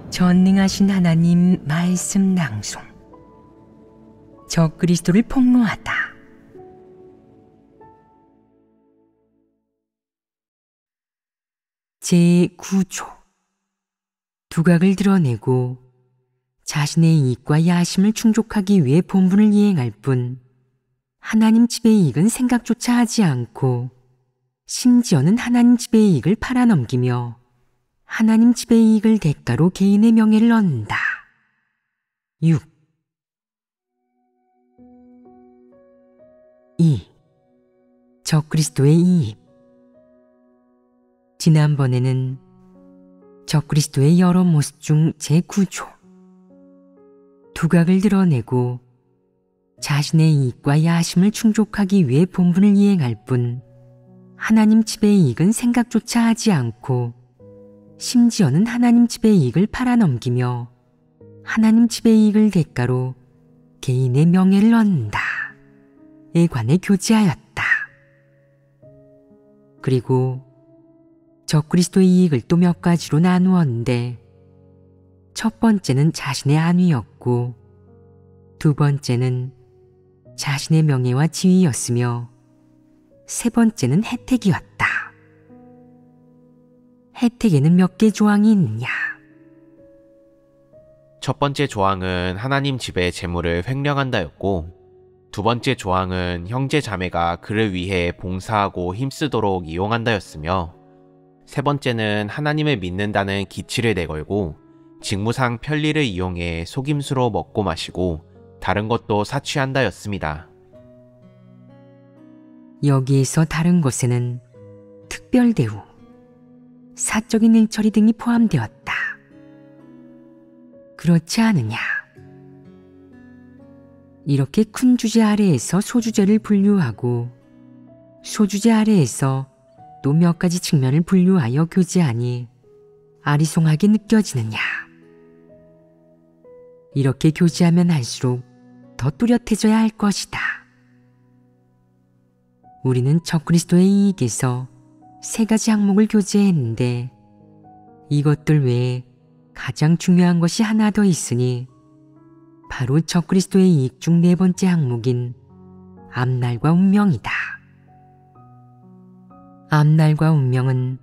전능하신 하나님 말씀 낭송. 적그리스도를 폭로하다. 제9조. 두각을 드러내고 자신의 이익과 야심을 충족하기 위해 본분을 이행할 뿐 하나님 집의 이익은 생각조차 하지 않고 심지어는 하나님 집의 이익을 팔아넘기며 하나님 집의 이익을 대가로 개인의 명예를 얻는다. 6. 2. 적그리스도의 이익. 지난번에는 적그리스도의 여러 모습 중 제9조. 두각을 드러내고 자신의 이익과 야심을 충족하기 위해 본분을 이행할 뿐 하나님 집의 이익은 생각조차 하지 않고 심지어는 하나님 집의 이익을 팔아넘기며 하나님 집의 이익을 대가로 개인의 명예를 얻는다 에 관해 교제하였다. 그리고 적그리스도의 이익을 또 몇 가지로 나누었는데 첫 번째는 자신의 안위였고 두 번째는 자신의 명예와 지위였으며 세 번째는 혜택이었다. 혜택에는 몇 개 조항이 있느냐? 첫 번째 조항은 하나님 집의 재물을 횡령한다였고, 두 번째 조항은 형제 자매가 그를 위해 봉사하고 힘쓰도록 이용한다였으며, 세 번째는 하나님을 믿는다는 기치를 내걸고 직무상 편리를 이용해 속임수로 먹고 마시고 다른 것도 사취한다였습니다. 여기에서 다른 것에는 특별 대우, 사적인 일처리 등이 포함되었다. 그렇지 않으냐? 이렇게 큰 주제 아래에서 소주제를 분류하고 소주제 아래에서 또 몇 가지 측면을 분류하여 교제하니 아리송하게 느껴지느냐? 이렇게 교제하면 할수록 더 뚜렷해져야 할 것이다. 우리는 적그리스도의 이익에서 세 가지 항목을 교제했는데 이것들 외에 가장 중요한 것이 하나 더 있으니 바로 적그리스도의 이익 중 네 번째 항목인 앞날과 운명이다. 앞날과 운명은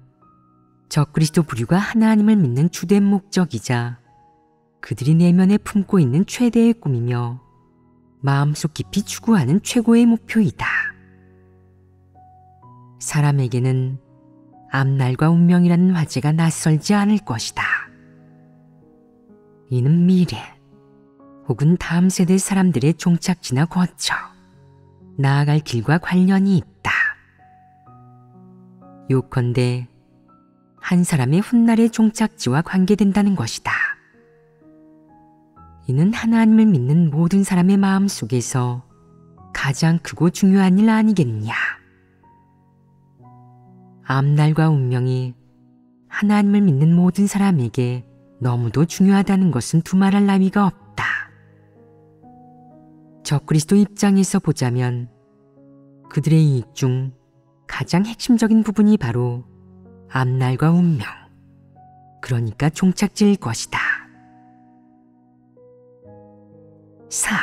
적그리스도 부류가 하나님을 믿는 주된 목적이자 그들이 내면에 품고 있는 최대의 꿈이며 마음속 깊이 추구하는 최고의 목표이다. 사람에게는 앞날과 운명이라는 화제가 낯설지 않을 것이다. 이는 미래 혹은 다음 세대 사람들의 종착지나 거처, 나아갈 길과 관련이 있다. 요컨대 한 사람의 훗날의 종착지와 관계된다는 것이다. 이는 하나님을 믿는 모든 사람의 마음 속에서 가장 크고 중요한 일 아니겠느냐. 앞날과 운명이 하나님을 믿는 모든 사람에게 너무도 중요하다는 것은 두말할 나위가 없다. 적그리스도 입장에서 보자면 그들의 이익 중 가장 핵심적인 부분이 바로 앞날과 운명, 그러니까 종착지일 것이다. 4.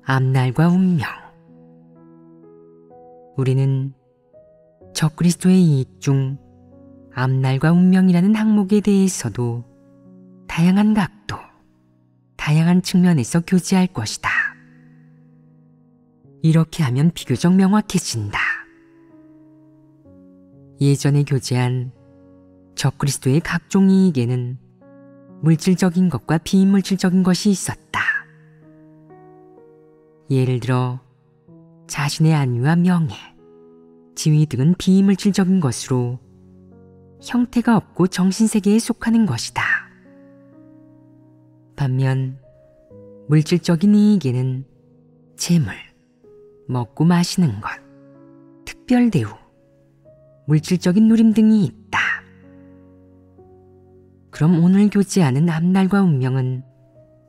앞날과 운명. 우리는 적그리스도의 이익 중 앞날과 운명이라는 항목에 대해서도 다양한 각도, 다양한 측면에서 교제할 것이다. 이렇게 하면 비교적 명확해진다. 예전에 교제한 적그리스도의 각종 이익에는 물질적인 것과 비물질적인 것이 있었다. 예를 들어 자신의 안위와 명예, 지위 등은 비물질적인 것으로 형태가 없고 정신세계에 속하는 것이다. 반면 물질적인 이익에는 재물, 먹고 마시는 것, 특별 대우, 물질적인 누림 등이 있다. 그럼 오늘 교제하는 앞날과 운명은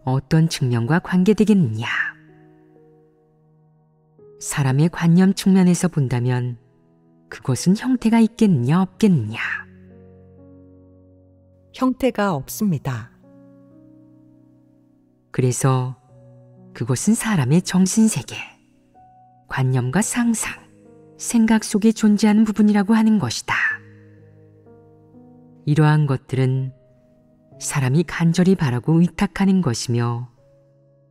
어떤 측면과 관계되겠느냐? 사람의 관념 측면에서 본다면 그것은 형태가 있겠느냐 없겠느냐? 형태가 없습니다. 그래서 그것은 사람의 정신세계, 관념과 상상, 생각 속에 존재하는 부분이라고 하는 것이다. 이러한 것들은 사람이 간절히 바라고 위탁하는 것이며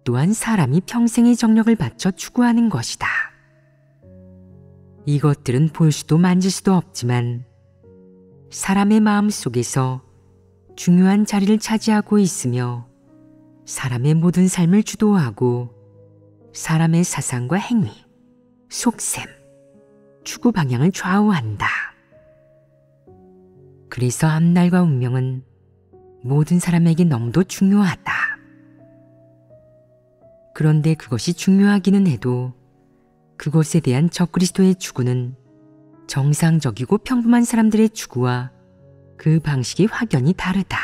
또한 사람이 평생의 정력을 바쳐 추구하는 것이다. 이것들은 볼 수도 만질 수도 없지만 사람의 마음 속에서 중요한 자리를 차지하고 있으며 사람의 모든 삶을 주도하고 사람의 사상과 행위, 속셈, 추구 방향을 좌우한다. 그래서 앞날과 운명은 모든 사람에게 너무도 중요하다. 그런데 그것이 중요하기는 해도 그것에 대한 적그리스도의 추구는 정상적이고 평범한 사람들의 추구와 그 방식이 확연히 다르다.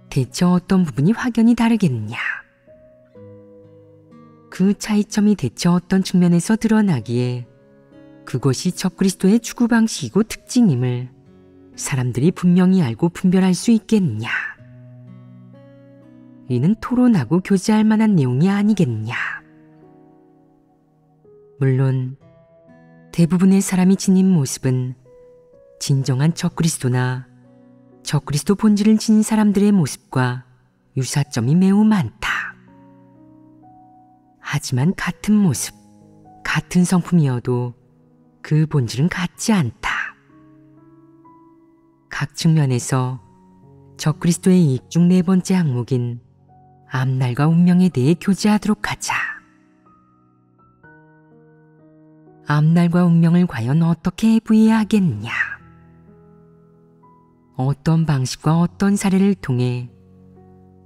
대체 어떤 부분이 확연히 다르겠느냐? 그 차이점이 대체 어떤 측면에서 드러나기에 그것이 적그리스도의 추구 방식이고 특징임을 사람들이 분명히 알고 분별할 수 있겠느냐? 이는 토론하고 교제할 만한 내용이 아니겠느냐? 물론 대부분의 사람이 지닌 모습은 진정한 적그리스도나 적그리스도 본질을 지닌 사람들의 모습과 유사점이 매우 많다. 하지만 같은 모습, 같은 성품이어도 그 본질은 같지 않다. 각 측면에서 적그리스도의 이익 중 네 번째 항목인 앞날과 운명에 대해 교제하도록 하자. 앞날과 운명을 과연 어떻게 해부해야 하겠느냐? 어떤 방식과 어떤 사례를 통해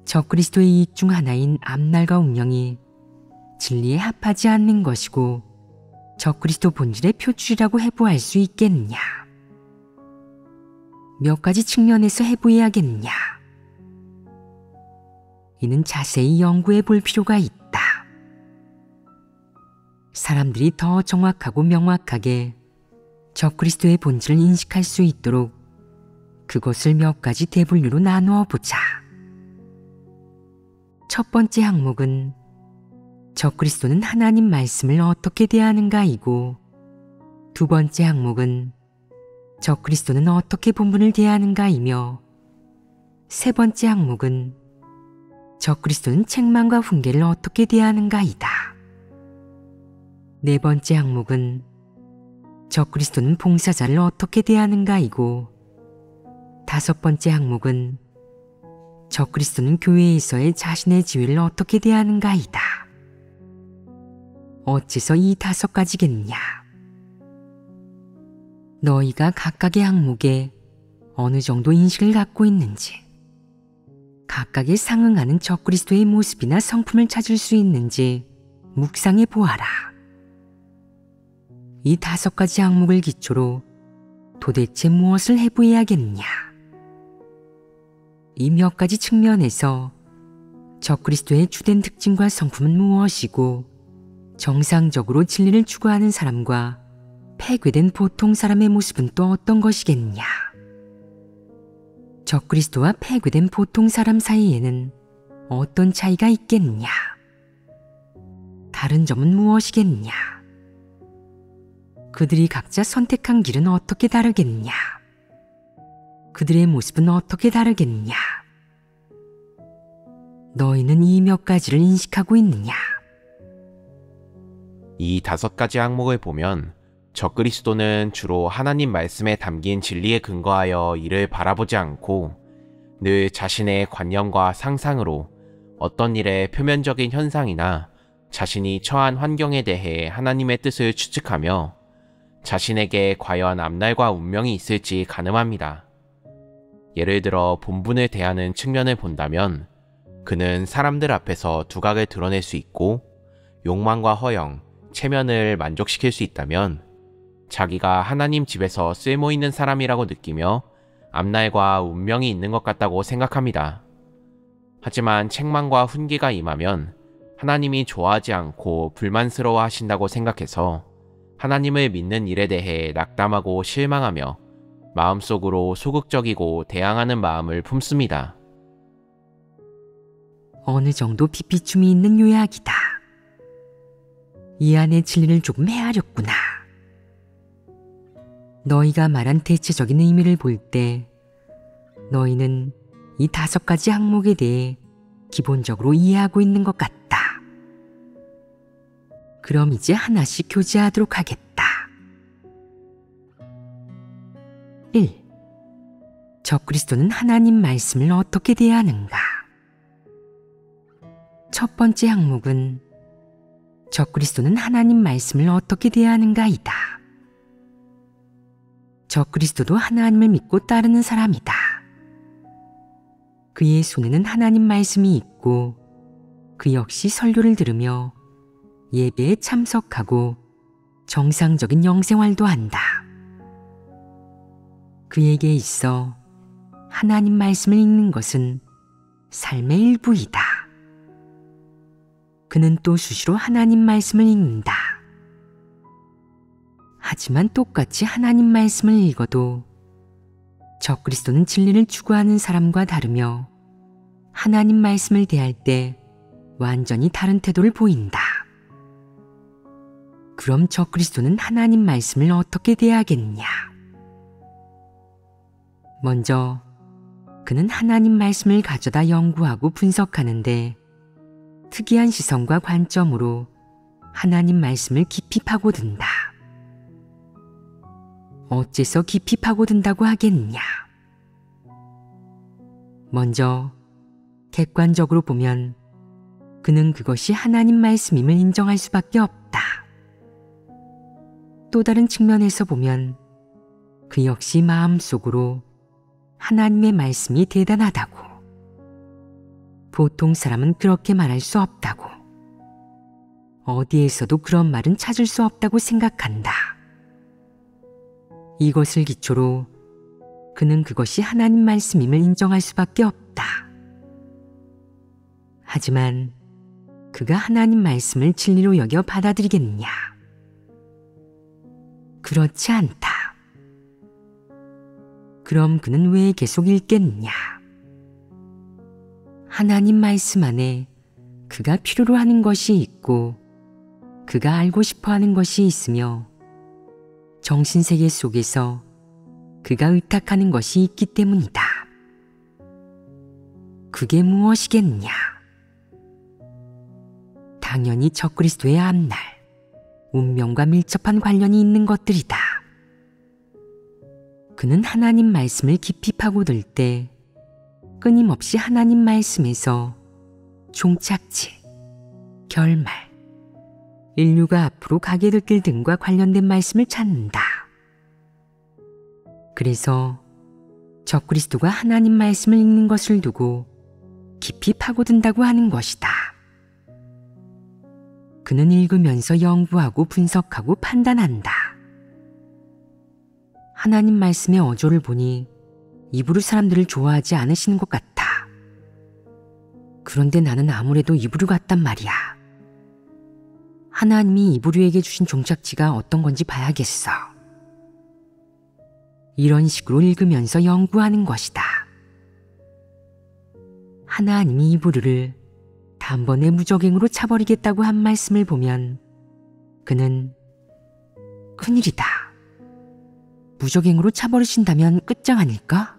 적그리스도의 이익 중 하나인 앞날과 운명이 진리에 합하지 않는 것이고 적그리스도 본질의 표출이라고 해부할 수 있겠느냐? 몇 가지 측면에서 해부해야겠느냐? 이는 자세히 연구해 볼 필요가 있다. 사람들이 더 정확하고 명확하게 적그리스도의 본질을 인식할 수 있도록 그것을 몇 가지 대분류로 나누어 보자. 첫 번째 항목은 적그리스도는 하나님 말씀을 어떻게 대하는가이고, 두 번째 항목은 적그리스도는 어떻게 본문을 대하는가이며, 세 번째 항목은 적그리스도는 책망과 훈계를 어떻게 대하는가이다. 네 번째 항목은 적그리스도는 봉사자를 어떻게 대하는가이고, 다섯 번째 항목은 적그리스도는 교회에서의 자신의 지위를 어떻게 대하는가이다. 어째서 이 다섯 가지겠느냐? 너희가 각각의 항목에 어느 정도 인식을 갖고 있는지, 각각에 상응하는 적그리스도의 모습이나 성품을 찾을 수 있는지 묵상해 보아라. 이 다섯 가지 항목을 기초로 도대체 무엇을 해부해야겠느냐? 이 몇 가지 측면에서 적그리스도의 주된 특징과 성품은 무엇이고, 정상적으로 진리를 추구하는 사람과 폐괴된 보통 사람의 모습은 또 어떤 것이겠느냐? 적그리스도와 폐괴된 보통 사람 사이에는 어떤 차이가 있겠느냐? 다른 점은 무엇이겠느냐? 그들이 각자 선택한 길은 어떻게 다르겠느냐? 그들의 모습은 어떻게 다르겠느냐? 너희는 이 몇 가지를 인식하고 있느냐? 이 다섯 가지 항목을 보면 적그리스도는 주로 하나님 말씀에 담긴 진리에 근거하여 이를 바라보지 않고 늘 자신의 관념과 상상으로 어떤 일의 표면적인 현상이나 자신이 처한 환경에 대해 하나님의 뜻을 추측하며 자신에게 과연 앞날과 운명이 있을지 가늠합니다. 예를 들어 본분을 대하는 측면을 본다면 그는 사람들 앞에서 두각을 드러낼 수 있고 욕망과 허영, 체면을 만족시킬 수 있다면 자기가 하나님 집에서 쓸모있는 사람이라고 느끼며 앞날과 운명이 있는 것 같다고 생각합니다. 하지만 책망과 훈계가 임하면 하나님이 좋아하지 않고 불만스러워 하신다고 생각해서 하나님을 믿는 일에 대해 낙담하고 실망하며 마음속으로 소극적이고 대항하는 마음을 품습니다. 어느 정도 핏비춤이 있는 요약이다. 이 안의 진리를 조금 헤아렸구나. 너희가 말한 대체적인 의미를 볼 때 너희는 이 5가지 항목에 대해 기본적으로 이해하고 있는 것 같다. 그럼 이제 하나씩 교제하도록 하겠다. 1. 적그리스도는 하나님 말씀을 어떻게 대하는가? 첫 번째 항목은 적그리스도는 하나님 말씀을 어떻게 대하는가이다. 적그리스도도 하나님을 믿고 따르는 사람이다. 그의 손에는 하나님 말씀이 있고 그 역시 설교를 들으며 예배에 참석하고 정상적인 영생활도 한다. 그에게 있어 하나님 말씀을 읽는 것은 삶의 일부이다. 그는 또 수시로 하나님 말씀을 읽는다. 하지만 똑같이 하나님 말씀을 읽어도 적그리스도는 진리를 추구하는 사람과 다르며 하나님 말씀을 대할 때 완전히 다른 태도를 보인다. 그럼 적그리스도는 하나님 말씀을 어떻게 대하겠냐? 먼저 그는 하나님 말씀을 가져다 연구하고 분석하는데 특이한 시선과 관점으로 하나님 말씀을 깊이 파고든다. 어째서 깊이 파고든다고 하겠냐? 먼저 객관적으로 보면 그는 그것이 하나님 말씀임을 인정할 수밖에 없다. 또 다른 측면에서 보면 그 역시 마음속으로 하나님의 말씀이 대단하다고, 보통 사람은 그렇게 말할 수 없다고, 어디에서도 그런 말은 찾을 수 없다고 생각한다. 이것을 기초로 그는 그것이 하나님 말씀임을 인정할 수밖에 없다. 하지만 그가 하나님 말씀을 진리로 여겨 받아들이겠느냐? 그렇지 않다. 그럼 그는 왜 계속 읽겠느냐? 하나님 말씀 안에 그가 필요로 하는 것이 있고 그가 알고 싶어 하는 것이 있으며 정신세계 속에서 그가 의탁하는 것이 있기 때문이다. 그게 무엇이겠느냐? 당연히 적그리스도의 앞날, 운명과 밀접한 관련이 있는 것들이다. 그는 하나님 말씀을 깊이 파고들 때 끊임없이 하나님 말씀에서 종착지, 결말, 인류가 앞으로 가게 될 길 등과 관련된 말씀을 찾는다. 그래서 적그리스도가 하나님 말씀을 읽는 것을 두고 깊이 파고든다고 하는 것이다. 그는 읽으면서 연구하고 분석하고 판단한다. 하나님 말씀의 어조를 보니 이브루 사람들을 좋아하지 않으시는 것 같아. 그런데 나는 아무래도 이브루 같단 말이야. 하나님이 이브루에게 주신 종착지가 어떤 건지 봐야겠어. 이런 식으로 읽으면서 연구하는 것이다. 하나님이 이브루를 단번에 무적행으로 차버리겠다고 한 말씀을 보면 그는 큰일이다. 무적행으로 차버리신다면 끝장 아닐까?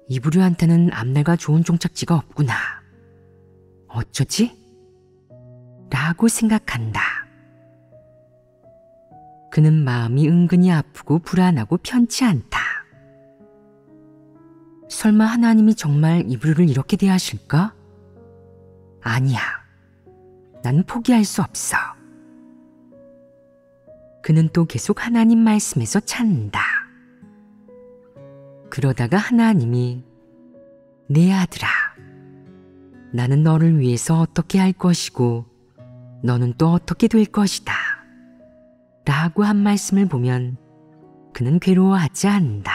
이브루한테는 앞날과 좋은 종착지가 없구나. 어쩌지? 라고 생각한다. 그는 마음이 은근히 아프고 불안하고 편치 않다. 설마 하나님이 정말 이브루를 이렇게 대하실까? 아니야. 난 포기할 수 없어. 그는 또 계속 하나님 말씀에서 찾는다. 그러다가 하나님이 내 아들아, 나는 너를 위해서 어떻게 할 것이고 너는 또 어떻게 될 것이다 라고 한 말씀을 보면 그는 괴로워하지 않는다.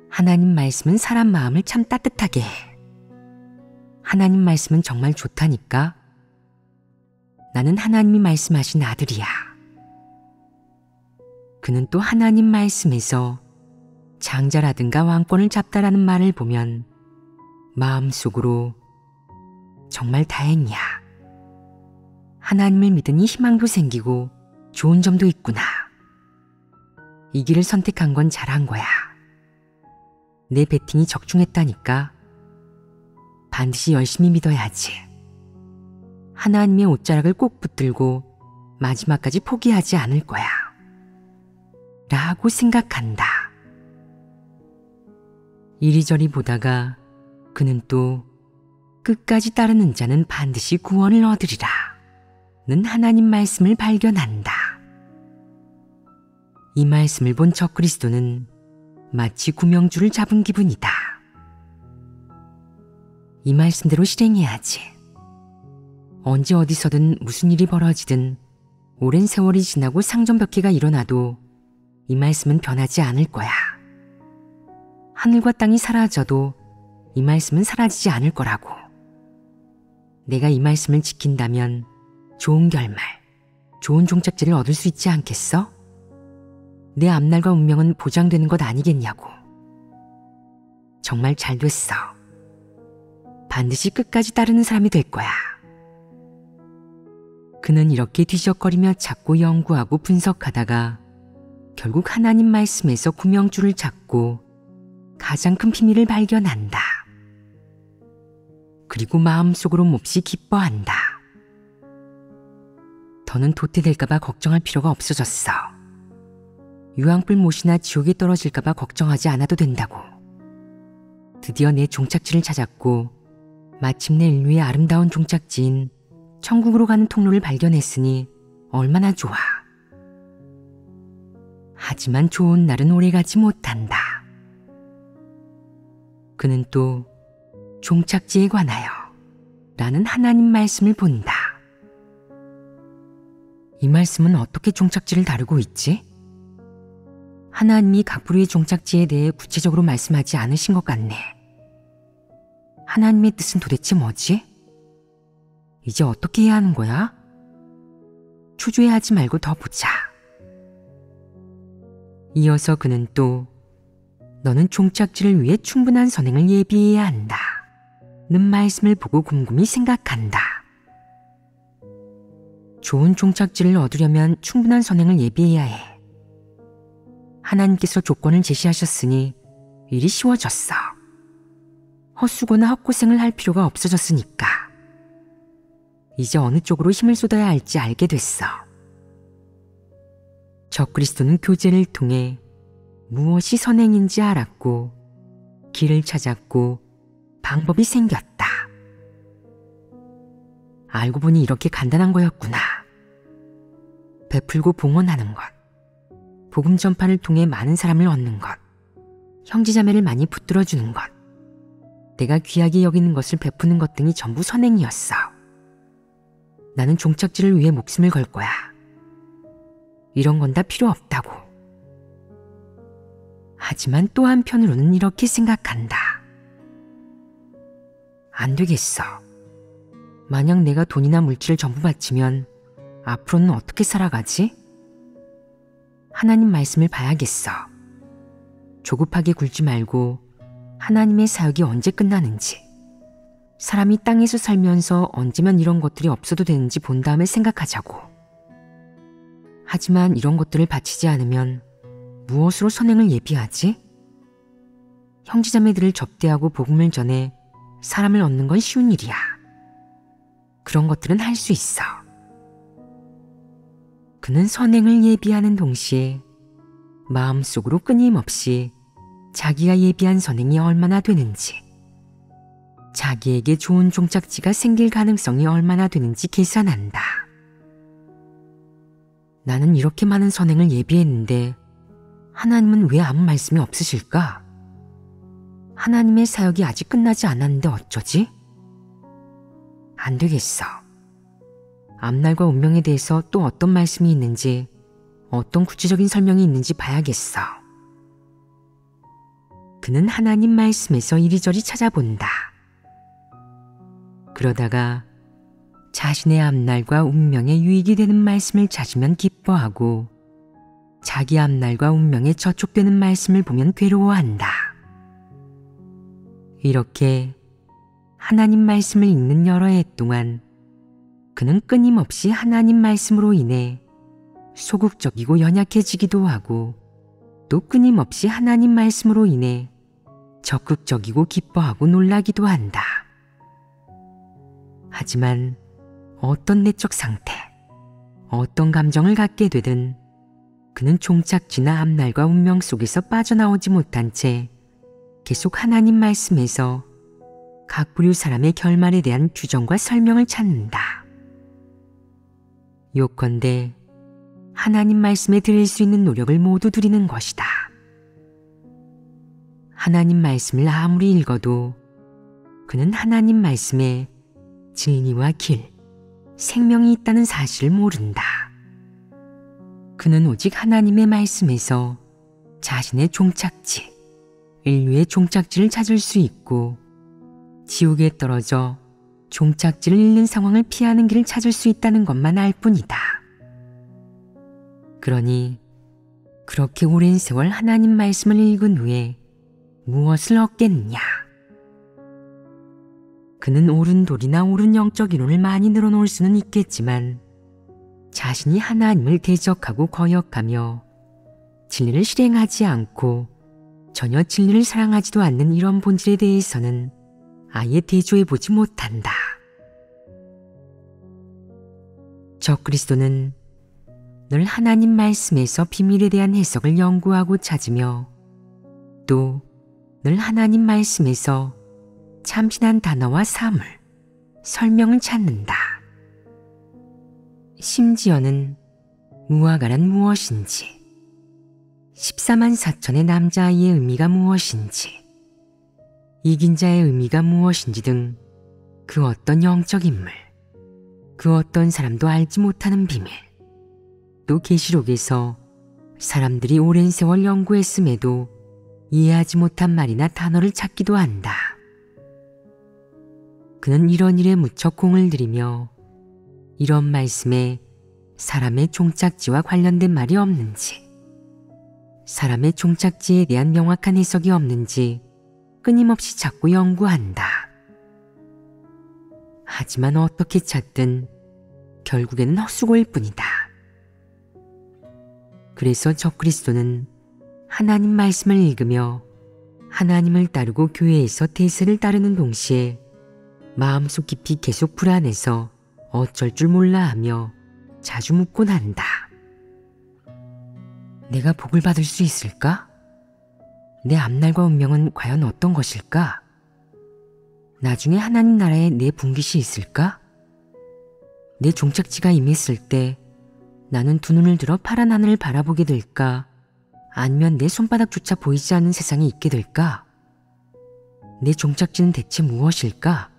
하나님 말씀은 사람 마음을 참 따뜻하게 해. 하나님 말씀은 정말 좋다니까. 나는 하나님이 말씀하신 아들이야. 그는 또 하나님 말씀에서 장자라든가 왕권을 잡다라는 말을 보면 마음속으로 정말 다행이야. 하나님을 믿으니 희망도 생기고 좋은 점도 있구나. 이 길을 선택한 건 잘한 거야. 내 배팅이 적중했다니까. 반드시 열심히 믿어야지. 하나님의 옷자락을 꼭 붙들고 마지막까지 포기하지 않을 거야. 라고 생각한다. 이리저리 보다가 그는 또 끝까지 따르는 자는 반드시 구원을 얻으리라 는 하나님 말씀을 발견한다. 이 말씀을 본 적그리스도는 마치 구명줄을 잡은 기분이다. 이 말씀대로 실행해야지. 언제 어디서든 무슨 일이 벌어지든 오랜 세월이 지나고 상전벽해가 일어나도 이 말씀은 변하지 않을 거야. 하늘과 땅이 사라져도 이 말씀은 사라지지 않을 거라고. 내가 이 말씀을 지킨다면 좋은 결말, 좋은 종착지를 얻을 수 있지 않겠어? 내 앞날과 운명은 보장되는 것 아니겠냐고. 정말 잘 됐어. 반드시 끝까지 따르는 사람이 될 거야. 그는 이렇게 뒤적거리며 찾고 연구하고 분석하다가 결국 하나님 말씀에서 구명줄을 잡고 가장 큰 비밀을 발견한다. 그리고 마음속으로 몹시 기뻐한다. 더는 도태될까봐 걱정할 필요가 없어졌어. 유황불 못이나 지옥에 떨어질까봐 걱정하지 않아도 된다고. 드디어 내 종착지를 찾았고 마침내 인류의 아름다운 종착지인 천국으로 가는 통로를 발견했으니 얼마나 좋아. 하지만 좋은 날은 오래가지 못한다. 그는 또 종착지에 관하여 라는 하나님 말씀을 본다. 이 말씀은 어떻게 종착지를 다루고 있지? 하나님이 각 부류의 종착지에 대해 구체적으로 말씀하지 않으신 것 같네. 하나님의 뜻은 도대체 뭐지? 이제 어떻게 해야 하는 거야? 초조해하지 말고 더 보자. 이어서 그는 또 너는 종착지를 위해 충분한 선행을 예비해야 한다 는 말씀을 보고 곰곰이 생각한다. 좋은 종착지를 얻으려면 충분한 선행을 예비해야 해. 하나님께서 조건을 제시하셨으니 일이 쉬워졌어. 헛수고나 헛고생을 할 필요가 없어졌으니까. 이제 어느 쪽으로 힘을 쏟아야 할지 알게 됐어. 적그리스도는 교제를 통해 무엇이 선행인지 알았고 길을 찾았고 방법이 생겼다. 알고 보니 이렇게 간단한 거였구나. 베풀고 봉헌하는 것, 복음 전파를 통해 많은 사람을 얻는 것, 형제자매를 많이 붙들어주는 것, 내가 귀하게 여기는 것을 베푸는 것 등이 전부 선행이었어. 나는 종착지를 위해 목숨을 걸 거야. 이런 건 다 필요 없다고. 하지만 또 한편으로는 이렇게 생각한다. 안 되겠어. 만약 내가 돈이나 물질을 전부 바치면 앞으로는 어떻게 살아가지? 하나님 말씀을 봐야겠어. 조급하게 굴지 말고 하나님의 사역이 언제 끝나는지, 사람이 땅에서 살면서 언제면 이런 것들이 없어도 되는지 본 다음에 생각하자고. 하지만 이런 것들을 바치지 않으면 무엇으로 선행을 예비하지? 형제자매들을 접대하고 복음을 전해 사람을 얻는 건 쉬운 일이야. 그런 것들은 할 수 있어. 그는 선행을 예비하는 동시에 마음속으로 끊임없이 자기가 예비한 선행이 얼마나 되는지, 자기에게 좋은 종착지가 생길 가능성이 얼마나 되는지 계산한다. 나는 이렇게 많은 선행을 예비했는데 하나님은 왜 아무 말씀이 없으실까? 하나님의 사역이 아직 끝나지 않았는데 어쩌지? 안 되겠어. 앞날과 운명에 대해서 또 어떤 말씀이 있는지, 어떤 구체적인 설명이 있는지 봐야겠어. 그는 하나님 말씀에서 이리저리 찾아본다. 그러다가 자신의 앞날과 운명에 유익이 되는 말씀을 찾으면 기뻐하고 자기 앞날과 운명에 저촉되는 말씀을 보면 괴로워한다. 이렇게 하나님 말씀을 읽는 여러 해 동안 그는 끊임없이 하나님 말씀으로 인해 소극적이고 연약해지기도 하고 또 끊임없이 하나님 말씀으로 인해 적극적이고 기뻐하고 놀라기도 한다. 하지만 어떤 내적 상태, 어떤 감정을 갖게 되든 그는 종착지나 앞날과 운명 속에서 빠져나오지 못한 채 계속 하나님 말씀에서 각 부류 사람의 결말에 대한 규정과 설명을 찾는다. 요컨대 하나님 말씀에 드릴 수 있는 노력을 모두 드리는 것이다. 하나님 말씀을 아무리 읽어도 그는 하나님 말씀에 진리와 길, 생명이 있다는 사실을 모른다. 그는 오직 하나님의 말씀에서 자신의 종착지, 인류의 종착지를 찾을 수 있고 지옥에 떨어져 종착지를 잃는 상황을 피하는 길을 찾을 수 있다는 것만 알 뿐이다. 그러니 그렇게 오랜 세월 하나님 말씀을 읽은 후에 무엇을 얻겠느냐? 그는 옳은 도리나 옳은 영적 이론을 많이 늘어놓을 수는 있겠지만 자신이 하나님을 대적하고 거역하며 진리를 실행하지 않고 전혀 진리를 사랑하지도 않는 이런 본질에 대해서는 아예 대조해보지 못한다. 적그리스도는 늘 하나님 말씀에서 비밀에 대한 해석을 연구하고 찾으며 또 늘 하나님 말씀에서 참신한 단어와 사물, 설명을 찾는다. 심지어는 무화과란 무엇인지, 14만 4천의 남자아이의 의미가 무엇인지, 이긴 자의 의미가 무엇인지 등 그 어떤 영적 인물, 그 어떤 사람도 알지 못하는 비밀, 또 계시록에서 사람들이 오랜 세월 연구했음에도 이해하지 못한 말이나 단어를 찾기도 한다. 그는 이런 일에 무척 공을 들이며 이런 말씀에 사람의 종착지와 관련된 말이 없는지, 사람의 종착지에 대한 명확한 해석이 없는지 끊임없이 찾고 연구한다. 하지만 어떻게 찾든 결국에는 헛수고일 뿐이다. 그래서 적그리스도는 하나님 말씀을 읽으며 하나님을 따르고 교회에서 대세를 따르는 동시에 마음속 깊이 계속 불안해서 어쩔 줄 몰라 하며 자주 묻곤 한다. 내가 복을 받을 수 있을까? 내 앞날과 운명은 과연 어떤 것일까? 나중에 하나님 나라에 내 분깃이 있을까? 내 종착지가 임했을 때 나는 두 눈을 들어 파란 하늘을 바라보게 될까? 아니면 내 손바닥조차 보이지 않는 세상에 있게 될까? 내 종착지는 대체 무엇일까?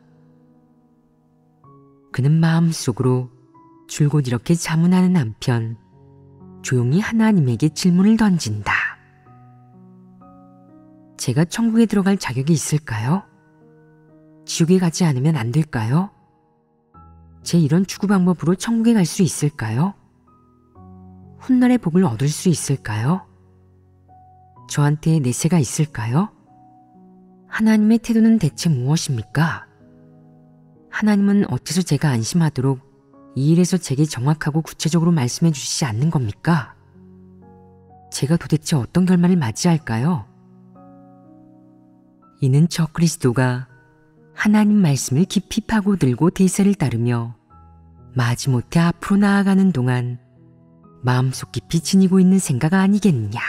그는 마음속으로 줄곧 이렇게 자문하는 한편 조용히 하나님에게 질문을 던진다. 제가 천국에 들어갈 자격이 있을까요? 지옥에 가지 않으면 안 될까요? 제 이런 추구 방법으로 천국에 갈 수 있을까요? 훗날의 복을 얻을 수 있을까요? 저한테 내세가 있을까요? 하나님의 태도는 대체 무엇입니까? 하나님은 어째서 제가 안심하도록 이 일에서 제게 정확하고 구체적으로 말씀해 주시지 않는 겁니까? 제가 도대체 어떤 결말을 맞이할까요? 이는 적그리스도가 하나님 말씀을 깊이 파고들고 대세를 따르며 마지못해 앞으로 나아가는 동안 마음속 깊이 지니고 있는 생각 아니겠느냐.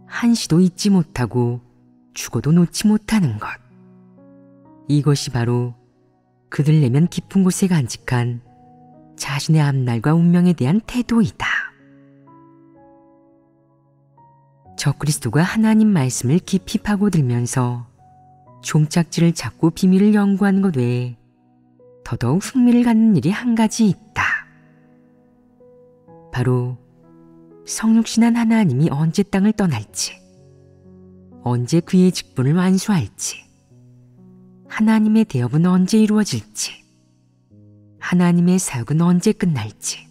한시도 잊지 못하고 죽어도 놓지 못하는 것. 이것이 바로 그들 내면 깊은 곳에 간직한 자신의 앞날과 운명에 대한 태도이다. 적그리스도가 하나님 말씀을 깊이 파고들면서 종착지를 찾고 비밀을 연구하는 것 외에 더더욱 흥미를 갖는 일이 한 가지 있다. 바로 성육신한 하나님이 언제 땅을 떠날지, 언제 그의 직분을 완수할지, 하나님의 대업은 언제 이루어질지, 하나님의 사역은 언제 끝날지,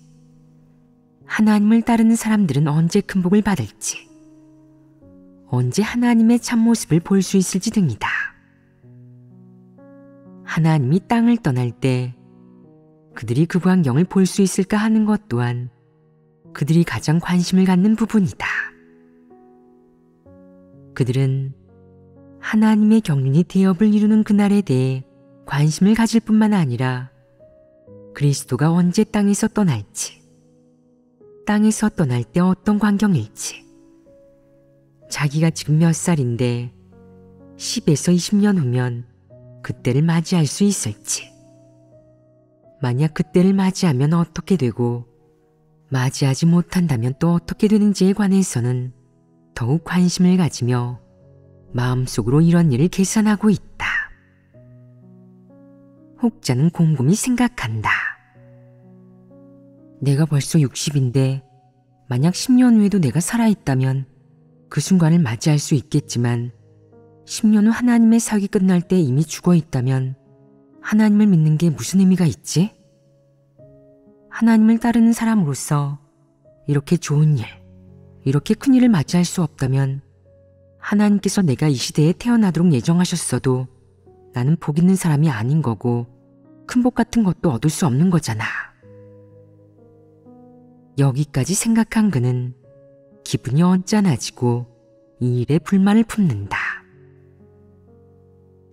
하나님을 따르는 사람들은 언제 큰 복을 받을지, 언제 하나님의 참모습을 볼 수 있을지 등이다. 하나님이 땅을 떠날 때 그들이 그 광경을 볼 수 있을까 하는 것 또한 그들이 가장 관심을 갖는 부분이다. 그들은 하나님의 경륜이 대업을 이루는 그날에 대해 관심을 가질 뿐만 아니라 그리스도가 언제 땅에서 떠날지, 땅에서 떠날 때 어떤 광경일지, 자기가 지금 몇 살인데 10에서 20년 후면 그때를 맞이할 수 있을지, 만약 그때를 맞이하면 어떻게 되고 맞이하지 못한다면 또 어떻게 되는지에 관해서는 더욱 관심을 가지며 마음속으로 이런 일을 계산하고 있다. 혹자는 곰곰이 생각한다. 내가 벌써 60인데 만약 10년 후에도 내가 살아있다면 그 순간을 맞이할 수 있겠지만 10년 후 하나님의 사역이 끝날 때 이미 죽어있다면 하나님을 믿는 게 무슨 의미가 있지? 하나님을 따르는 사람으로서 이렇게 좋은 일, 이렇게 큰 일을 맞이할 수 없다면 하나님께서 내가 이 시대에 태어나도록 예정하셨어도 나는 복 있는 사람이 아닌 거고 큰 복 같은 것도 얻을 수 없는 거잖아. 여기까지 생각한 그는 기분이 언짢아지고 이 일에 불만을 품는다.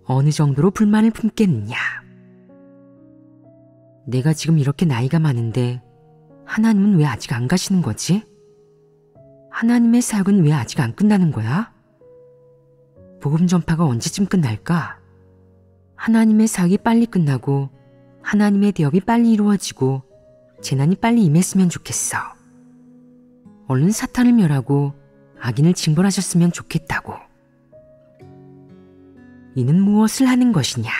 어느 정도로 불만을 품겠느냐? 내가 지금 이렇게 나이가 많은데 하나님은 왜 아직 안 가시는 거지? 하나님의 사역은 왜 아직 안 끝나는 거야? 복음 전파가 언제쯤 끝날까? 하나님의 사역이 빨리 끝나고 하나님의 대업이 빨리 이루어지고 재난이 빨리 임했으면 좋겠어. 얼른 사탄을 멸하고 악인을 징벌하셨으면 좋겠다고. 이는 무엇을 하는 것이냐?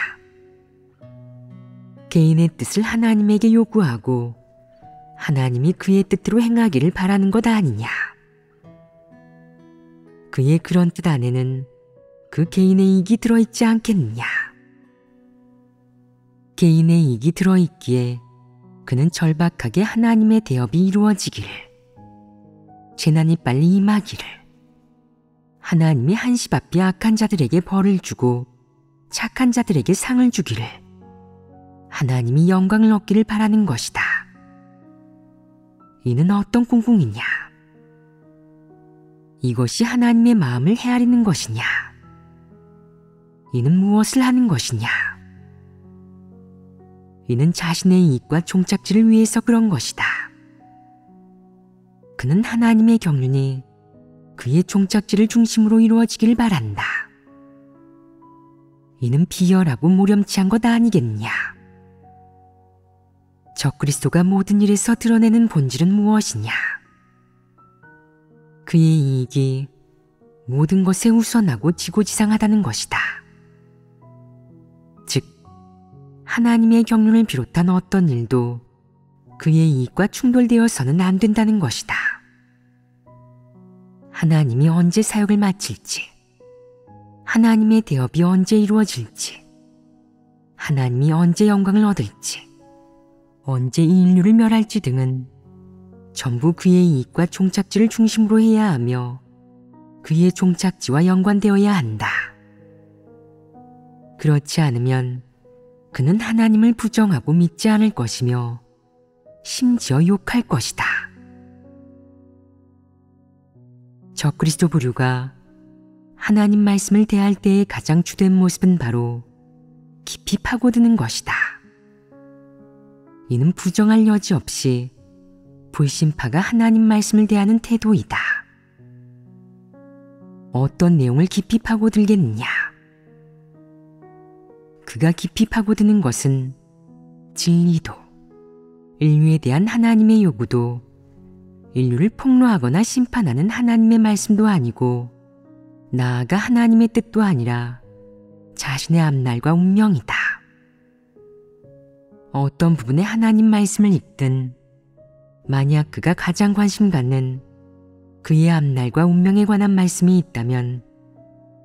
개인의 뜻을 하나님에게 요구하고 하나님이 그의 뜻대로 행하기를 바라는 것 아니냐? 그의 그런 뜻 안에는 그 개인의 이익이 들어있지 않겠느냐? 개인의 이익이 들어있기에 그는 절박하게 하나님의 대업이 이루어지기를, 재난이 빨리 임하기를, 하나님이 한시바삐 악한 자들에게 벌을 주고 착한 자들에게 상을 주기를, 하나님이 영광을 얻기를 바라는 것이다. 이는 어떤 꿍꿍이냐? 이것이 하나님의 마음을 헤아리는 것이냐? 이는 무엇을 하는 것이냐? 이는 자신의 이익과 종착지를 위해서 그런 것이다. 그는 하나님의 경륜이 그의 종착지를 중심으로 이루어지길 바란다. 이는 비열하고 모렴치한 것 아니겠느냐? 적그리스도가 모든 일에서 드러내는 본질은 무엇이냐? 그의 이익이 모든 것에 우선하고 지고지상하다는 것이다. 즉, 하나님의 경륜을 비롯한 어떤 일도 그의 이익과 충돌되어서는 안 된다는 것이다. 하나님이 언제 사역을 마칠지, 하나님의 대업이 언제 이루어질지, 하나님이 언제 영광을 얻을지, 언제 이 인류를 멸할지 등은 전부 그의 이익과 종착지를 중심으로 해야 하며 그의 종착지와 연관되어야 한다. 그렇지 않으면 그는 하나님을 부정하고 믿지 않을 것이며 심지어 욕할 것이다. 적그리스도 부류가 하나님 말씀을 대할 때의 가장 주된 모습은 바로 깊이 파고드는 것이다. 이는 부정할 여지 없이 불신파가 하나님 말씀을 대하는 태도이다. 어떤 내용을 깊이 파고들겠느냐? 그가 깊이 파고드는 것은 진리도, 인류에 대한 하나님의 요구도, 인류를 폭로하거나 심판하는 하나님의 말씀도 아니고 나아가 하나님의 뜻도 아니라 자신의 앞날과 운명이다. 어떤 부분에 하나님 말씀을 읽든 만약 그가 가장 관심 갖는 그의 앞날과 운명에 관한 말씀이 있다면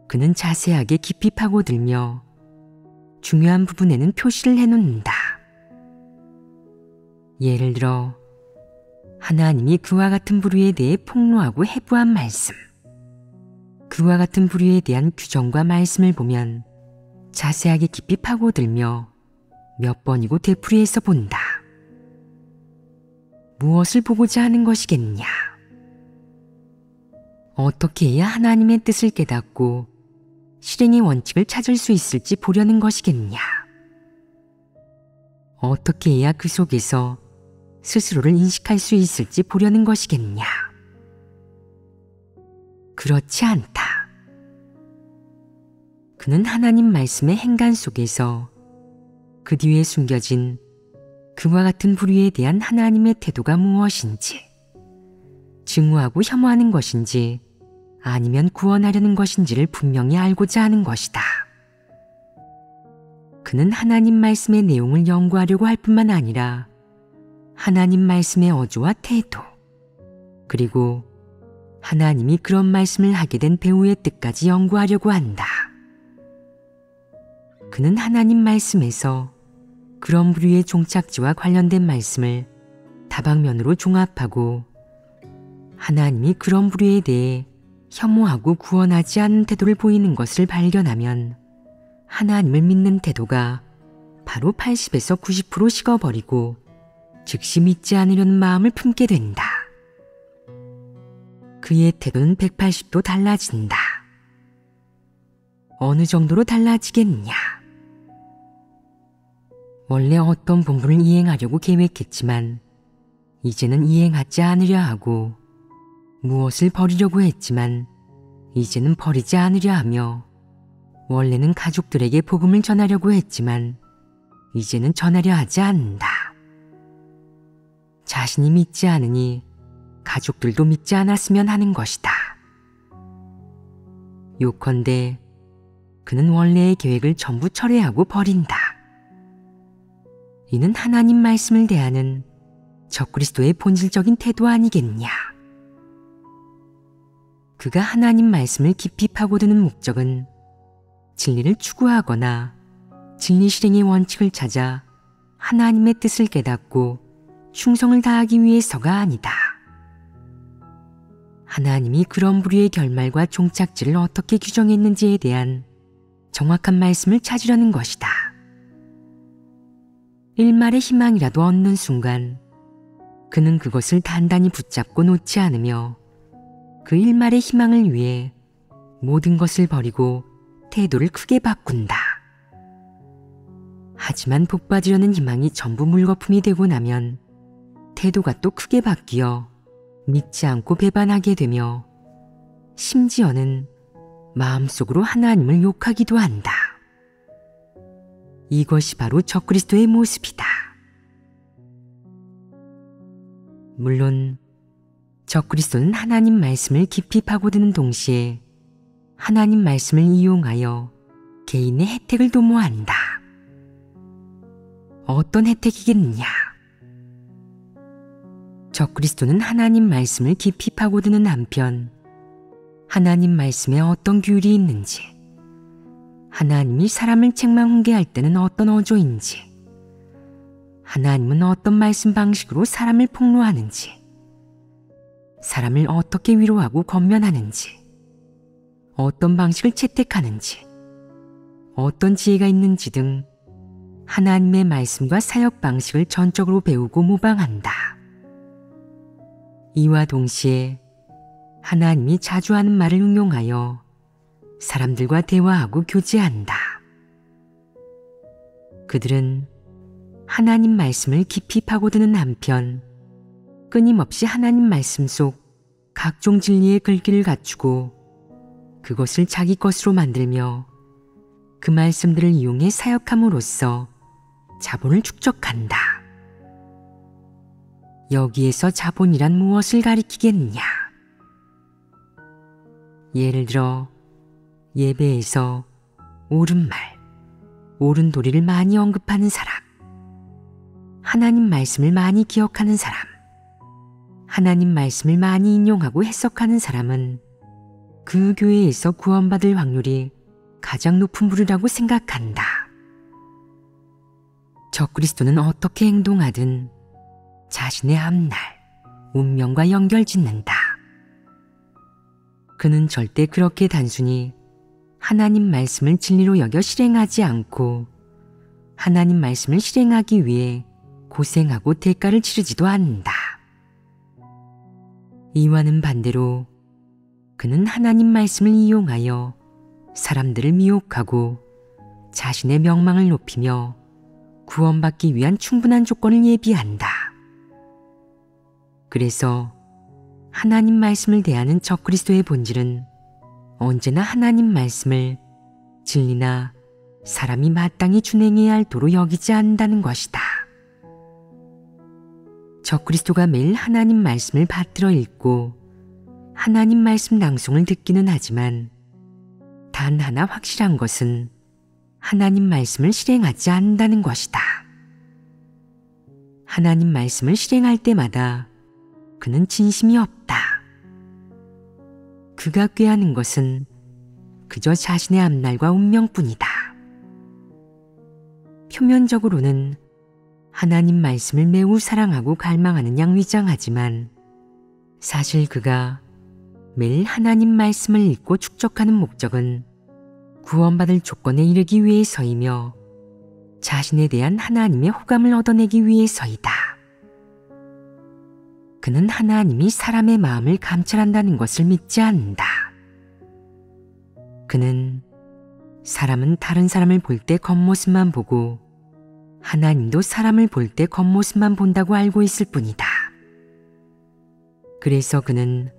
그는 자세하게 깊이 파고들며 중요한 부분에는 표시를 해놓는다. 예를 들어 하나님이 그와 같은 부류에 대해 폭로하고 해부한 말씀, 그와 같은 부류에 대한 규정과 말씀을 보면 자세하게 깊이 파고들며 몇 번이고 되풀이해서 본다. 무엇을 보고자 하는 것이겠냐? 어떻게 해야 하나님의 뜻을 깨닫고 실행의 원칙을 찾을 수 있을지 보려는 것이겠냐? 어떻게 해야 그 속에서 스스로를 인식할 수 있을지 보려는 것이겠냐? 그렇지 않다. 그는 하나님 말씀의 행간 속에서 그 뒤에 숨겨진 그와 같은 부류에 대한 하나님의 태도가 무엇인지, 증오하고 혐오하는 것인지 아니면 구원하려는 것인지를 분명히 알고자 하는 것이다. 그는 하나님 말씀의 내용을 연구하려고 할 뿐만 아니라 하나님 말씀의 어조와 태도, 그리고 하나님이 그런 말씀을 하게 된 배우의 뜻까지 연구하려고 한다. 그는 하나님 말씀에서 그런 부류의 종착지와 관련된 말씀을 다방면으로 종합하고 하나님이 그런 부류에 대해 혐오하고 구원하지 않는 태도를 보이는 것을 발견하면 하나님을 믿는 태도가 바로 80에서 90% 식어버리고 즉시 믿지 않으려는 마음을 품게 된다. 그의 태도는 180도 달라진다. 어느 정도로 달라지겠냐? 원래 어떤 본분을 이행하려고 계획했지만 이제는 이행하지 않으려 하고, 무엇을 버리려고 했지만 이제는 버리지 않으려 하며, 원래는 가족들에게 복음을 전하려고 했지만 이제는 전하려 하지 않는다. 자신이 믿지 않으니 가족들도 믿지 않았으면 하는 것이다. 요컨대 그는 원래의 계획을 전부 철회하고 버린다. 이는 하나님 말씀을 대하는 적그리스도의 본질적인 태도 아니겠냐? 그가 하나님 말씀을 깊이 파고드는 목적은 진리를 추구하거나 진리 실행의 원칙을 찾아 하나님의 뜻을 깨닫고 충성을 다하기 위해서가 아니다. 하나님이 그런 부류의 결말과 종착지를 어떻게 규정했는지에 대한 정확한 말씀을 찾으려는 것이다. 일말의 희망이라도 얻는 순간 그는 그것을 단단히 붙잡고 놓지 않으며 그 일말의 희망을 위해 모든 것을 버리고 태도를 크게 바꾼다. 하지만 복받으려는 희망이 전부 물거품이 되고 나면 태도가 또 크게 바뀌어 믿지 않고 배반하게 되며 심지어는 마음속으로 하나님을 욕하기도 한다. 이것이 바로 적그리스도의 모습이다. 물론 적그리스도는 하나님 말씀을 깊이 파고드는 동시에 하나님 말씀을 이용하여 개인의 혜택을 도모한다. 어떤 혜택이겠느냐? 적그리스도는 하나님 말씀을 깊이 파고드는 한편 하나님 말씀에 어떤 규율이 있는지, 하나님이 사람을 책망훈계할 때는 어떤 어조인지, 하나님은 어떤 말씀 방식으로 사람을 폭로하는지, 사람을 어떻게 위로하고 권면하는지, 어떤 방식을 채택하는지, 어떤 지혜가 있는지 등 하나님의 말씀과 사역 방식을 전적으로 배우고 모방한다. 이와 동시에 하나님이 자주 하는 말을 응용하여 사람들과 대화하고 교제한다. 그들은 하나님 말씀을 깊이 파고드는 한편 끊임없이 하나님 말씀 속 각종 진리의 글귀를 갖추고 그것을 자기 것으로 만들며 그 말씀들을 이용해 사역함으로써 자본을 축적한다. 여기에서 자본이란 무엇을 가리키겠느냐? 예를 들어 예배에서 옳은 말, 옳은 도리를 많이 언급하는 사람, 하나님 말씀을 많이 기억하는 사람, 하나님 말씀을 많이 인용하고 해석하는 사람은 그 교회에서 구원받을 확률이 가장 높은 부류라고 생각한다. 적그리스도는 어떻게 행동하든 자신의 앞날, 운명과 연결짓는다. 그는 절대 그렇게 단순히 하나님 말씀을 진리로 여겨 실행하지 않고 하나님 말씀을 실행하기 위해 고생하고 대가를 치르지도 않는다. 이와는 반대로 그는 하나님 말씀을 이용하여 사람들을 미혹하고 자신의 명망을 높이며 구원받기 위한 충분한 조건을 예비한다. 그래서 하나님 말씀을 대하는 적그리스도의 본질은 언제나 하나님 말씀을 진리나 사람이 마땅히 준행해야 할 도로 여기지 않는다는 것이다. 적그리스도가 매일 하나님 말씀을 받들어 읽고 하나님 말씀 낭송을 듣기는 하지만 단 하나 확실한 것은 하나님 말씀을 실행하지 않는다는 것이다. 하나님 말씀을 실행할 때마다 그는 진심이 없다. 그가 꾀하는 것은 그저 자신의 앞날과 운명뿐이다. 표면적으로는 하나님 말씀을 매우 사랑하고 갈망하는 양 위장하지만 사실 그가 매일 하나님 말씀을 읽고 축적하는 목적은 구원받을 조건에 이르기 위해서이며 자신에 대한 하나님의 호감을 얻어내기 위해서이다. 그는 하나님이 사람의 마음을 감찰한다는 것을 믿지 않는다. 그는 사람은 다른 사람을 볼 때 겉모습만 보고 하나님도 사람을 볼 때 겉모습만 본다고 알고 있을 뿐이다. 그래서 그는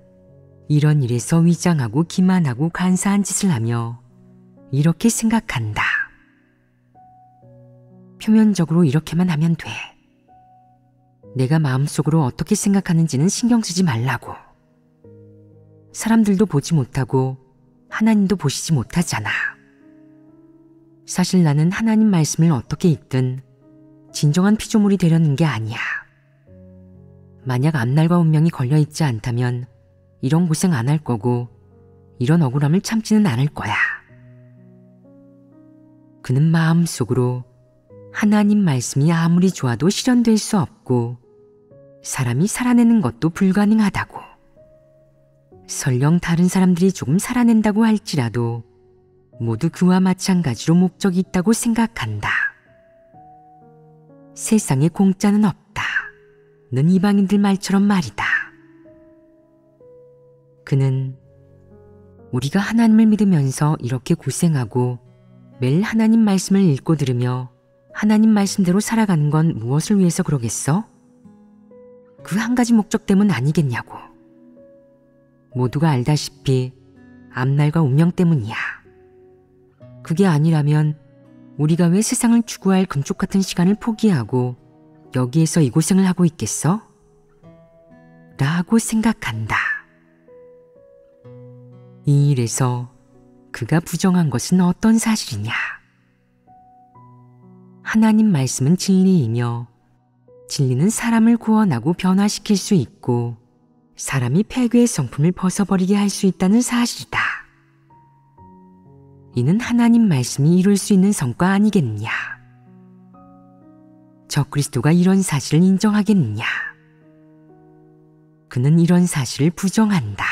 이런 일에서 위장하고 기만하고 간사한 짓을 하며 이렇게 생각한다. 표면적으로 이렇게만 하면 돼. 내가 마음속으로 어떻게 생각하는지는 신경 쓰지 말라고. 사람들도 보지 못하고 하나님도 보시지 못하잖아. 사실 나는 하나님 말씀을 어떻게 읽든 진정한 피조물이 되려는 게 아니야. 만약 앞날과 운명이 걸려있지 않다면 이런 고생 안 할 거고 이런 억울함을 참지는 않을 거야. 그는 마음속으로 하나님 말씀이 아무리 좋아도 실현될 수 없고 사람이 살아내는 것도 불가능하다고. 설령 다른 사람들이 조금 살아낸다고 할지라도 모두 그와 마찬가지로 목적이 있다고 생각한다. 세상에 공짜는 없다. 는 이방인들 말처럼 말이다. 그는 우리가 하나님을 믿으면서 이렇게 고생하고 매일 하나님 말씀을 읽고 들으며 하나님 말씀대로 살아가는 건 무엇을 위해서 그러겠어? 그 한 가지 목적 때문 아니겠냐고. 모두가 알다시피 앞날과 운명 때문이야. 그게 아니라면 우리가 왜 세상을 추구할 금쪽 같은 시간을 포기하고 여기에서 이 고생을 하고 있겠어? 라고 생각한다. 이 일에서 그가 부정한 것은 어떤 사실이냐? 하나님 말씀은 진리이며 진리는 사람을 구원하고 변화시킬 수 있고 사람이 패괴의 성품을 벗어버리게 할 수 있다는 사실이다. 이는 하나님 말씀이 이룰 수 있는 성과 아니겠느냐? 적그리스도가 이런 사실을 인정하겠느냐? 그는 이런 사실을 부정한다.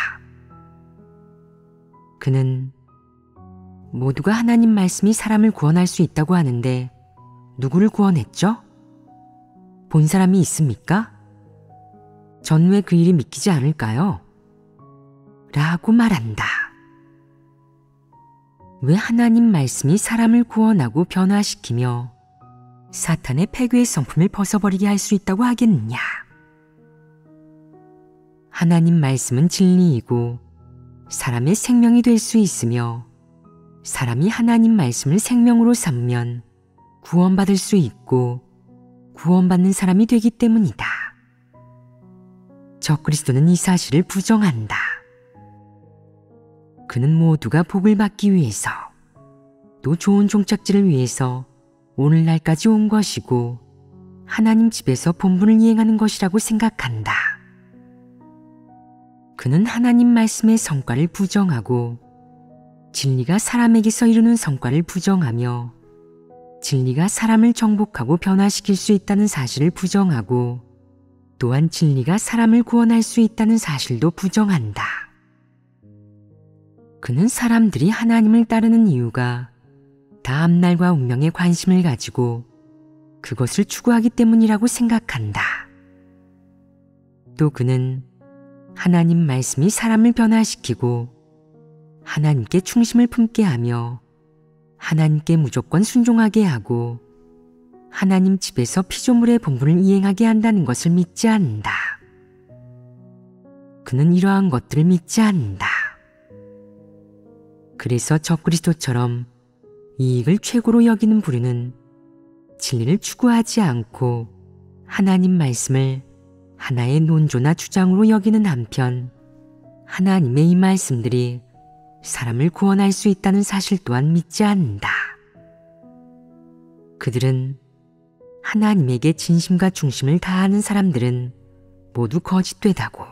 그는 모두가 하나님 말씀이 사람을 구원할 수 있다고 하는데 누구를 구원했죠? 본 사람이 있습니까? 전 왜 그 일이 믿기지 않을까요? 라고 말한다. 왜 하나님 말씀이 사람을 구원하고 변화시키며 사탄의 패괴의 성품을 벗어버리게 할 수 있다고 하겠느냐? 하나님 말씀은 진리이고 사람의 생명이 될 수 있으며 사람이 하나님 말씀을 생명으로 삼으면 구원받을 수 있고 구원받는 사람이 되기 때문이다. 적그리스도는 이 사실을 부정한다. 그는 모두가 복을 받기 위해서 또 좋은 종착지를 위해서 오늘날까지 온 것이고 하나님 집에서 본분을 이행하는 것이라고 생각한다. 그는 하나님 말씀의 성과를 부정하고 진리가 사람에게서 이루는 성과를 부정하며 진리가 사람을 정복하고 변화시킬 수 있다는 사실을 부정하고 또한 진리가 사람을 구원할 수 있다는 사실도 부정한다. 그는 사람들이 하나님을 따르는 이유가 다 앞날과 운명에 관심을 가지고 그것을 추구하기 때문이라고 생각한다. 또 그는 하나님 말씀이 사람을 변화시키고 하나님께 충심을 품게 하며 하나님께 무조건 순종하게 하고 하나님 집에서 피조물의 본분을 이행하게 한다는 것을 믿지 않는다. 그는 이러한 것들을 믿지 않는다. 그래서 적그리스도처럼 이익을 최고로 여기는 부류는 진리를 추구하지 않고 하나님 말씀을 하나의 논조나 주장으로 여기는 한편 하나님의 이 말씀들이 사람을 구원할 수 있다는 사실 또한 믿지 않는다. 그들은 하나님에게 진심과 중심을 다하는 사람들은 모두 거짓되다고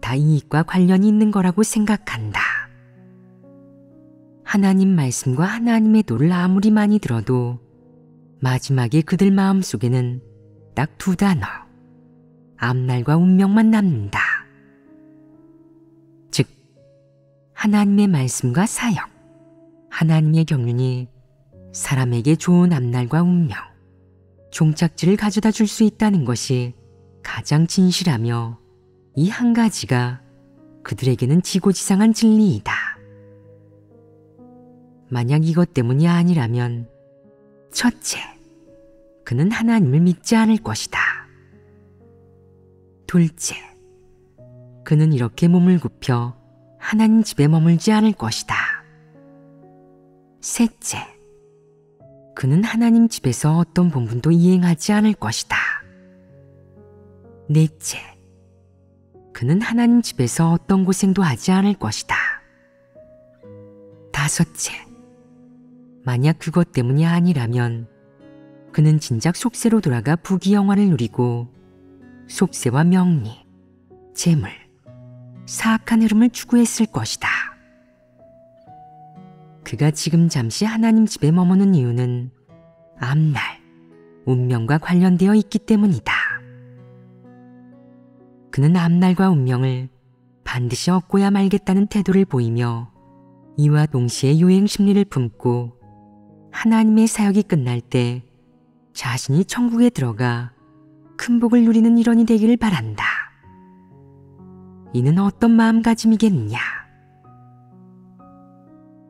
다 이익과 관련이 있는 거라고 생각한다. 하나님 말씀과 하나님의 도를 아무리 많이 들어도 마지막에 그들 마음속에는 딱 두 단어, 앞날과 운명만 남는다. 즉, 하나님의 말씀과 사역, 하나님의 경륜이 사람에게 좋은 앞날과 운명, 종착지를 가져다 줄 수 있다는 것이 가장 진실하며 이 한 가지가 그들에게는 지고지상한 진리이다. 만약 이것 때문이 아니라면 첫째, 그는 하나님을 믿지 않을 것이다. 둘째, 그는 이렇게 몸을 굽혀 하나님 집에 머물지 않을 것이다. 셋째, 그는 하나님 집에서 어떤 본분도 이행하지 않을 것이다. 넷째, 그는 하나님 집에서 어떤 고생도 하지 않을 것이다. 다섯째, 만약 그것 때문이 아니라면 그는 진작 속세로 돌아가 부귀영화를 누리고 속세와 명리, 재물, 사악한 흐름을 추구했을 것이다. 그가 지금 잠시 하나님 집에 머무는 이유는 앞날, 운명과 관련되어 있기 때문이다. 그는 앞날과 운명을 반드시 얻고야 말겠다는 태도를 보이며 이와 동시에 요행 심리를 품고 하나님의 사역이 끝날 때 자신이 천국에 들어가 큰 복을 누리는 일원이 되기를 바란다. 이는 어떤 마음가짐이겠느냐?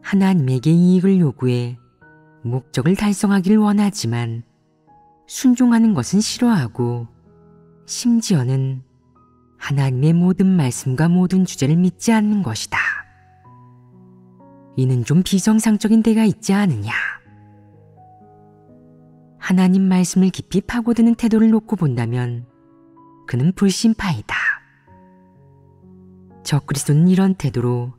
하나님에게 이익을 요구해 목적을 달성하기를 원하지만 순종하는 것은 싫어하고 심지어는 하나님의 모든 말씀과 모든 주제를 믿지 않는 것이다. 이는 좀 비정상적인 데가 있지 않느냐? 하나님 말씀을 깊이 파고드는 태도를 놓고 본다면 그는 불신파이다. 적그리스도는 이런 태도로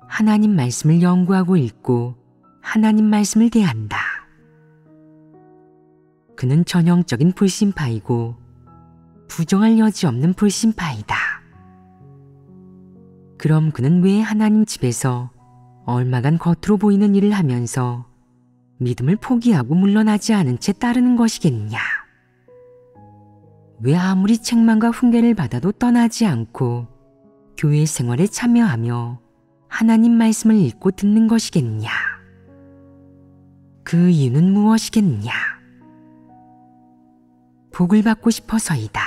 하나님 말씀을 연구하고 읽고 하나님 말씀을 대한다. 그는 전형적인 불신파이고 부정할 여지 없는 불신파이다. 그럼 그는 왜 하나님 집에서 얼마간 겉으로 보이는 일을 하면서 믿음을 포기하고 물러나지 않은 채 따르는 것이겠느냐? 왜 아무리 책망과 훈계를 받아도 떠나지 않고 교회 생활에 참여하며 하나님 말씀을 읽고 듣는 것이겠느냐? 그 이유는 무엇이겠느냐? 복을 받고 싶어서이다.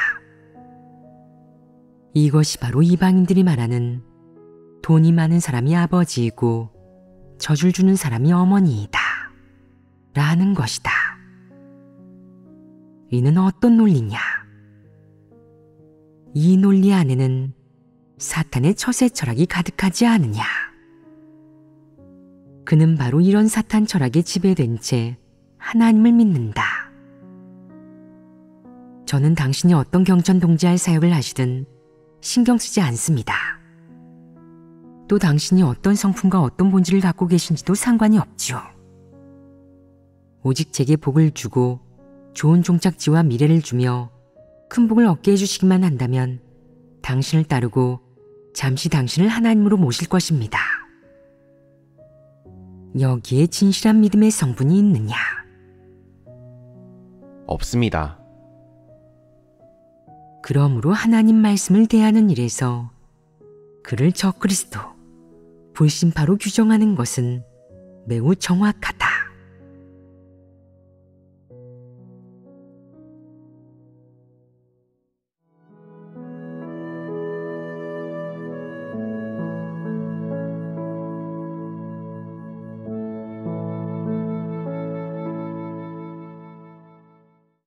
이것이 바로 이방인들이 말하는 돈이 많은 사람이 아버지이고 젖을 주는 사람이 어머니이다 라는 것이다. 이는 어떤 논리냐? 이 논리 안에는 사탄의 처세 철학이 가득하지 않으냐? 그는 바로 이런 사탄 철학에 지배된 채 하나님을 믿는다. 저는 당신이 어떤 경천 동지할 사역을 하시든 신경 쓰지 않습니다. 또 당신이 어떤 성품과 어떤 본질을 갖고 계신지도 상관이 없지요. 오직 제게 복을 주고 좋은 종착지와 미래를 주며 큰 복을 얻게 해주시기만 한다면 당신을 따르고 잠시 당신을 하나님으로 모실 것입니다. 여기에 진실한 믿음의 성분이 있느냐? 없습니다. 그러므로 하나님 말씀을 대하는 일에서 그를 적그리스도, 불신파로 규정하는 것은 매우 정확하다.